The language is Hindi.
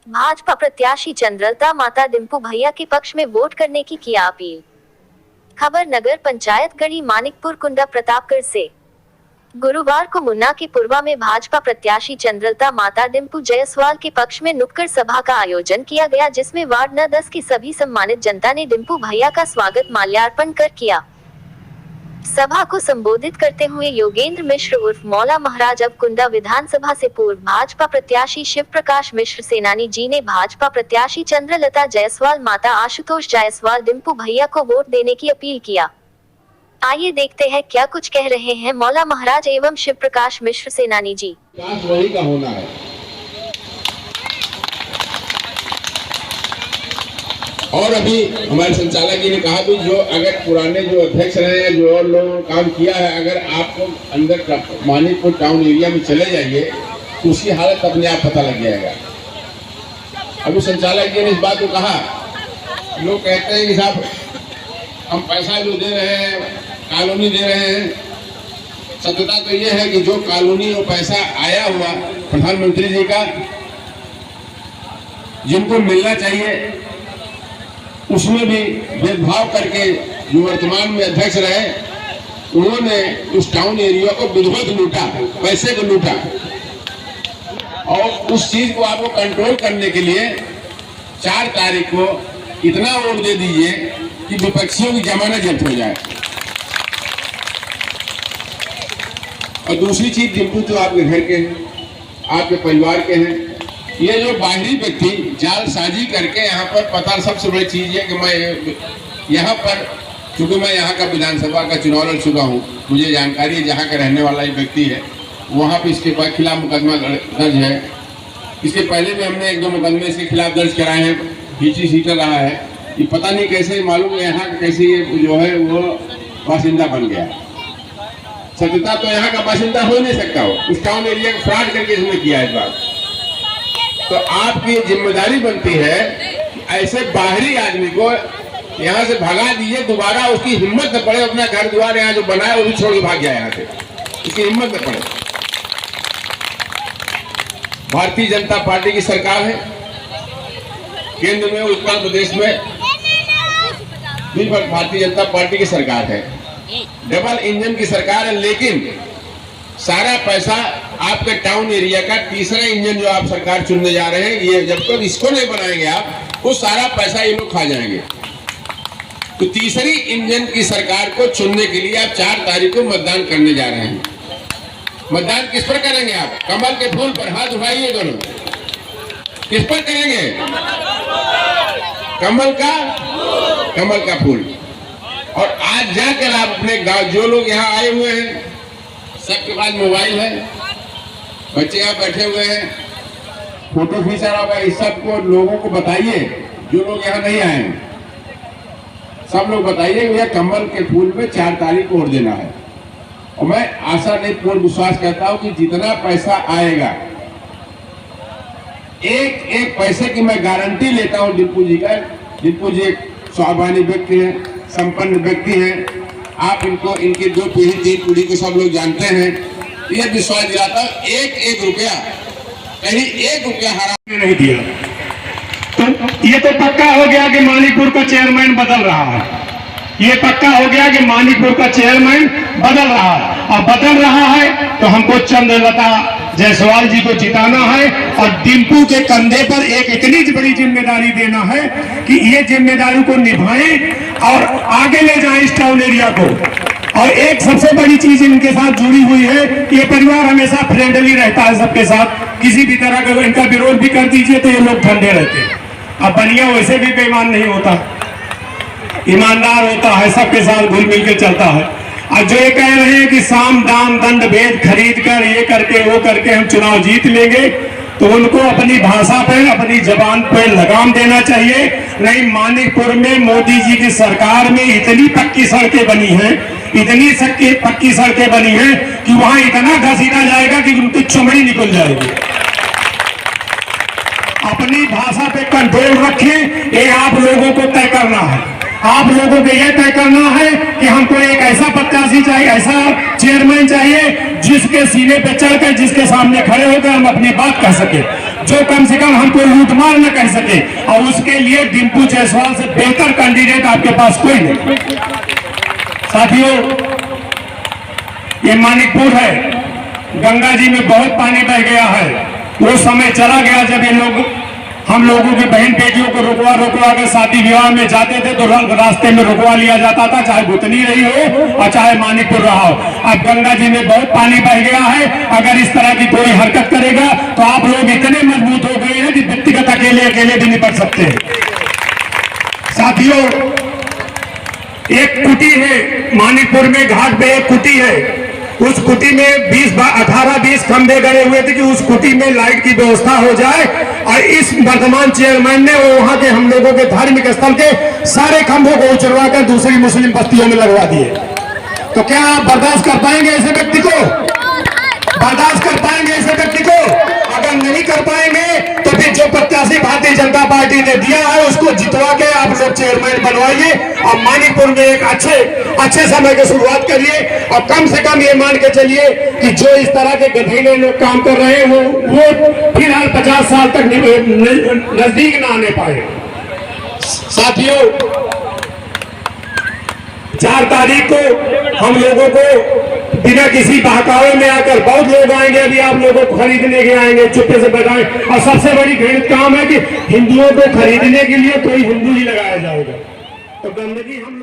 भाजपा प्रत्याशी चंद्रलता माता डिंपू भैया के पक्ष में वोट करने की किया अपील। खबर नगर पंचायत गढ़ी मानिकपुर कुंडा प्रतापगढ़ से। गुरुवार को मुन्ना के पुरवा में भाजपा प्रत्याशी चंद्रलता माता डिंपू जायसवाल के पक्ष में नुक्कड़ सभा का आयोजन किया गया, जिसमें वार्ड न 10 की सभी सम्मानित जनता ने डिंपू भैया का स्वागत माल्यार्पण कर किया। सभा को संबोधित करते हुए योगेंद्र मिश्र उर्फ मौला महाराज अब कुंडा विधानसभा से पूर्व भाजपा प्रत्याशी शिव प्रकाश मिश्र सेनानी जी ने भाजपा प्रत्याशी चंद्रलता जायसवाल माता आशुतोष जायसवाल डिंपू भैया को वोट देने की अपील किया। आइए देखते हैं क्या कुछ कह रहे हैं मौला महाराज एवं शिव प्रकाश मिश्र सेनानी जी। वही का होना है और अभी हमारे संचालक जी ने कहा भी जो अगर पुराने जो अध्यक्ष रहे हैं, जो और लोगों काम किया है, अगर आपको अंदर मानिकपुर टाउन एरिया में चले जाइए तो उसकी हालत अपने आप पता लग जाएगा। अभी संचालक जी ने इस बात को कहा, लोग कहते हैं कि साहब हम पैसा जो दे रहे हैं, कॉलोनी दे रहे हैं। सत्यता तो ये है कि जो कॉलोनी और पैसा आया हुआ प्रधानमंत्री जी का जिनको मिलना चाहिए, उसमें भी भेदभाव करके जो वर्तमान में अध्यक्ष रहे, उन्होंने उस टाउन एरिया को विधिवत लूटा, पैसे को लूटा। और उस चीज को आपको कंट्रोल करने के लिए 4 तारीख को इतना वोट दे दीजिए कि विपक्षियों की जमानत जब्त हो जाए। और दूसरी चीज, डिंपू तो आपके घर के हैं, आपके परिवार के हैं। ये जो बाहरी व्यक्ति जालसाजी करके यहाँ पर पता, सबसे बड़ी चीज है कि मैं यहाँ पर, चूंकि मैं यहाँ का विधानसभा का चुनाव लड़ चुका हूँ, मुझे जानकारी है जहाँ का रहने वाला एक व्यक्ति है, वहाँ पे इसके खिलाफ मुकदमा दर्ज है। इसके पहले भी हमने 1-2 मुकदमे इसके खिलाफ दर्ज कराए हैं, पीछे सीटर रहा है। ये पता नहीं कैसे, मालूम है यहाँ कैसे ये जो है वो बासिंदा बन गया। सत्यता तो यहाँ का बासिंदा हो नहीं सकता हो, उस टाउन एरिया को फ्रॉड करके इसने किया इस बार। तो आपकी जिम्मेदारी बनती है ऐसे बाहरी आदमी को यहाँ से भगा दीजिए, दोबारा उसकी हिम्मत न पड़े अपना घर द्वार यहाँ जो बनाए वो भी छोड़ के भाग जाए यहाँ से, उसकी हिम्मत न पड़े। भारतीय जनता पार्टी की सरकार है केंद्र में, उत्तर प्रदेश में भी भारतीय जनता पार्टी की सरकार है, डबल इंजन की सरकार है। लेकिन सारा पैसा आपके टाउन एरिया का तीसरा इंजन जो आप सरकार चुनने जा रहे हैं, ये जब तक इसको नहीं बनाएंगे आप, वो सारा पैसा ये लोग खा जाएंगे। तो तीसरी इंजन की सरकार को चुनने के लिए आप 4 तारीख को मतदान करने जा रहे हैं। मतदान किस पर करेंगे आप? कमल के फूल पर हाथ उठाइए दोनों। किस पर करेंगे? कमल का फूल। और आज जाकर आप अपने गांव, जो लोग यहाँ आए हुए हैं सबके पास मोबाइल है, बच्चे यहाँ बैठे हुए हैं, फोटो खींचा रहा होगा, इस सबको लोगों को बताइए, जो लोग यहाँ नहीं आए हैं सब लोग बताइए भैया कमल के फूल में 4 तारीख को वोट देना है। और मैं आशा नहीं, पूर्ण विश्वास करता हूँ कि जितना पैसा आएगा, एक पैसे की मैं गारंटी लेता हूँ डिंपू जी का। डिंपू जी एक स्वाभिमानी व्यक्ति है, संपन्न व्यक्ति है। आप इनको, इनकी 2 पीढ़ी 3 पीढ़ी को सब लोग जानते हैं। ये विश्वास दिलाता हूँ, एक रुपया, कहीं 1 रुपया हराम नहीं दिया। तो ये तो पक्का हो गया कि मानिकपुर का चेयरमैन बदल रहा है। ये पक्का हो गया कि मानिकपुर का चेयरमैन बदल रहा है। और बदल रहा है तो हमको चंद्रलता जायसवाल जी को जिताना है और डिंपू के कंधे पर एक इतनी बड़ी जिम्मेदारी देना है कि ये जिम्मेदारी को निभाएं और आगे ले जाएं इस टाउन एरिया को। और एक सबसे बड़ी चीज इनके साथ जुड़ी हुई है, ये परिवार हमेशा फ्रेंडली रहता है सबके साथ। किसी भी तरह का इनका विरोध भी कर दीजिए तो ये लोग ठंडे रहते हैं। अब बनिया वैसे भी बेईमान नहीं होता, ईमानदार होता है, सबके साथ घुल मिल के चलता है। और जो ये कह रहे हैं कि साम दाम दंड भेद खरीद कर ये करके वो करके हम चुनाव जीत लेंगे, तो उनको अपनी भाषा पे, अपनी जबान पे लगाम देना चाहिए। नहीं, मानिकपुर में मोदी जी की सरकार में इतनी पक्की सड़कें बनी हैं, इतनी पक्की सड़कें बनी हैं कि वहां इतना घसीटा जाएगा कि उनकी चमड़ी निकल जाएगी। अपनी भाषा पे कंट्रोल रखें, ये आप लोगों को तय करना है। आप लोगों को यह तय करना है कि हमको एक ऐसा प्रत्याशी चाहिए, ऐसा चेयरमैन चाहिए जिसके सीने पे चढ़कर, जिसके सामने खड़े होकर हम अपनी बात कह सके। जो कम से कम हमको लूटमार न कर सके, और उसके लिए डिंपू जायसवाल से बेहतर कैंडिडेट आपके पास कोई नहीं। साथियों, ये मानिकपुर है, गंगा जी में बहुत पानी बह गया है। वो समय चला गया जब ये लोग हम लोगों की बहन बेटियों को रुकवा के शादी विवाह में जाते थे तो रास्ते में रुकवा लिया जाता था, चाहे भुतनी रही हो और चाहे मानिकपुर रहा हो। अब गंगा जी में बहुत पानी बह गया है, अगर इस तरह की कोई हरकत करेगा तो आप लोग इतने मजबूत हो गए हैं कि व्यक्तिगत अकेले भी निपट सकते हैं। साथियों, एक कुटी है मानिकपुर में, घाट पे एक कुटी है। उस कुटी में 18-20 खंभे गड़े हुए थे कि उस कुटी में लाइट की व्यवस्था हो जाए, और इस वर्तमान चेयरमैन ने वहां के हम लोगों के धार्मिक स्थल के सारे खंभों को उचरवा कर दूसरी मुस्लिम बस्तियों में लगवा दिए। तो क्या आप बर्दाश्त कर पाएंगे ऐसे व्यक्ति को? बर्दाश्त कर पाएंगे ऐसे व्यक्ति को? अगर नहीं कर पाएंगे तो फिर जो प्रत्याशी भारतीय जनता पार्टी ने दिया है उसको जितवा के आप लोग चेयरमैन बनवाइए, और मानिकपुर में एक अच्छे समय की शुरुआत करिए। और कम से कम ये मान के चलिए कि जो इस तरह के गधेले लोग काम कर रहे हैं वो फिलहाल 50 साल तक नजदीक ना आने पाए। साथियों, 4 तारीख को हम लोगों को बिना किसी बहकावे में आकर बहुत लोग आएंगे, अभी आप लोगों को खरीदने के आएंगे, चुप्पे से बैठाएं। और सबसे बड़ी घृणित काम है कि हिंदुओं को खरीदने के लिए कोई हिंदू ही लगाया जाएगा। तो गंदगी हम